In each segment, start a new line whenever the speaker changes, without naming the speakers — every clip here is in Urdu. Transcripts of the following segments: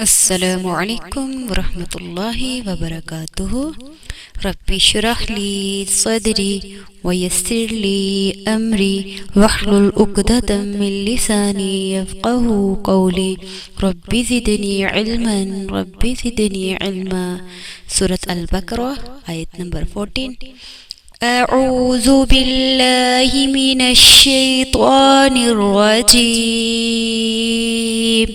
السلام علیکم ورحمۃ اللہ وبرکاتہ۔ ربی اشرح لی صدری ویسر لی امری واحلل عقدۃ من لسانی یفقهوا قولی ربی زدنی علما ربی زدنی علما۔ سورۃ البقرہ آیت نمبر 14۔ اعوذ باللہ من الشیطان الرجیم،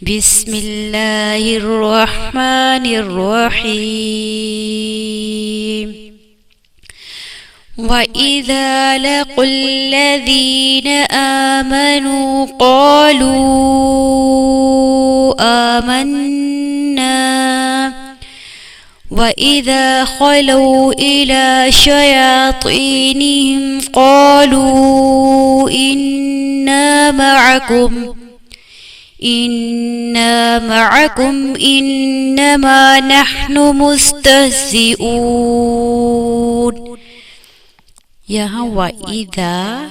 بسم اللہ الرحمن الرحیم۔ وَإِذَا لَقُوا الَّذِينَ آمَنُوا قَالُوا آمَنَّا وَإِذَا خَلَوْا إِلَى شَيَاطِينِهِمْ قَالُوا إِنَّا مَعَكُمْ إِنَّمَا نَحْنُ مُسْتَهْزِئُونَ۔ یہاں وَإِذَا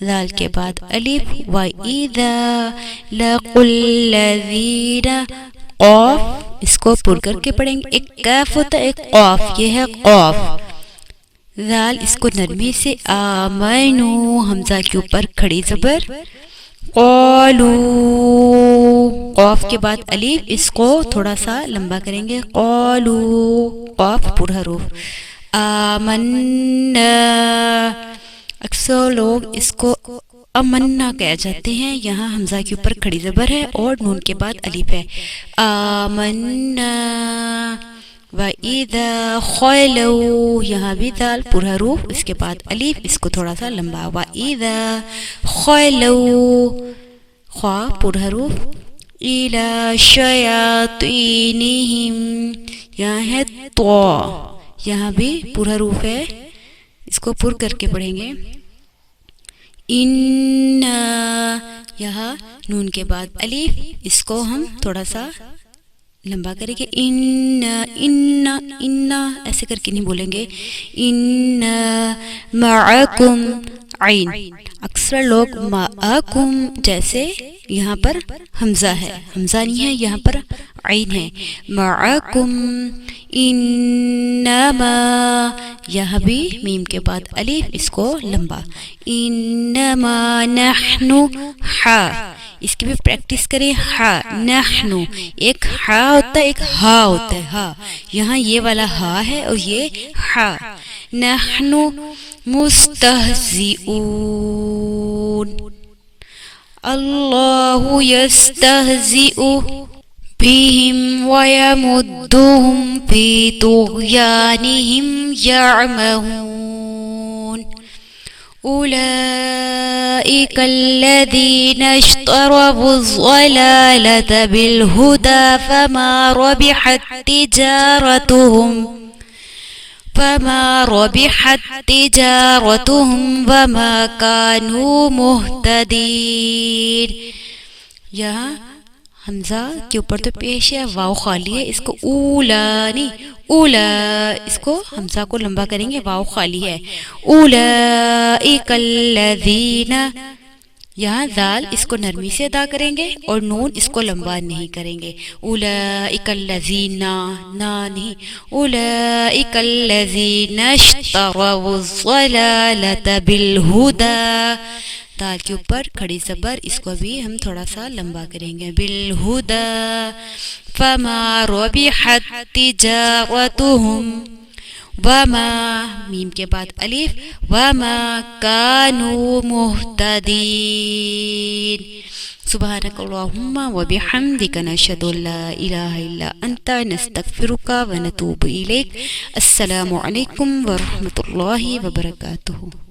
ذال کے بعد الف، وَإِذَا لَقُوا الَّذِينَ قاف، اس کو پر کر کے پڑھیں گے۔ ایک کاف ہوتا ہے، ایک قاف، یہ ہے قاف۔ ذال اس کو نرمی سے آمنو، حمزہ کے اوپر کھڑی زبر۔ قالو، قاف کے بعد الف، اس کو تھوڑا سا لمبا کریں گے۔ قالو، قاف پر حروف۔ آمنا، اکثر لوگ اس کو امنا کہہ جاتے ہیں، یہاں حمزہ کے اوپر کھڑی زبر ہے اور نون کے بعد الف ہے۔ آمنا وَإِذَا خَلَوْا، یہاں بھی دال پر حروف، اس کے بعد الف، اس کو تھوڑا سا لمبا۔ وَإِذَا خَلَوْا، خوا پر حروف۔ إِلَى شَيَاطِينِهِمْ، یہاں ہے تو، یہاں بھی پر حروف ہے، اس کو پر کر کے پڑھیں گے۔ اِنَّا، یہاں نون کے بعد الف، اس کو ہم تھوڑا سا لمبا کریں گے۔ اِنَّا ایسے کر کے نہیں بولیں گے۔ اِنَّا مَعَكُمْ، عین، اکثر لوگ مَعَكُمْ، جیسے یہاں پر حمزہ ہے، حمزہ نہیں ہے، یہاں پر عین ہے۔ مَعَكُمْ اِنَّمَا، یہاں بھی میم کے بعد الف، اس کو لمبا۔ اِنَّمَا نَحْنُ، حا، اس کی بھی پریکٹس کریں۔ ہا، نحنو، ایک ہا ہوتا ہے، ایک ہا ہوتا ہے، ہا، یہاں یہ والا ہا ہے اور یہ ہا۔ نحنو مستہزئون، اللہ یستہزئ بہم ویمدہم فی طغیانہم یعمہون۔ أولئك الذين اشتروا الضلالة بالهدى فما ربحت تجارتهم وما كانوا مهتدين۔ یہاں حمزہ کے اوپر تو پیش ہے، واو خالی ہے، اس کو اولا نہیں، اولا، اس کو حمزہ کو لمبا کریں گے، واو خالی ہے۔ اولئک الذین، یہاں ذال اس کو نرمی سے ادا کریں گے اور نون اس کو لمبا نہیں کریں گے۔ اولئک الذین، نا نہیں، اولئک الذین اشتروا الضلالۃ بالہدی، دال کے اوپر کھڑی زبر، اس کو بھی ہم تھوڑا سا لمبا کریں گے۔ بالہدی فما ربحت تجارتهم، وما، میم کے بعد الف، وما كانوا مهتدين۔ سبحانك اللهم وبحمدك نشهد ان لا اله الا انت نستغفرك ونتوب اليك۔ السلام علیکم ورحمۃ اللہ وبرکاتہ۔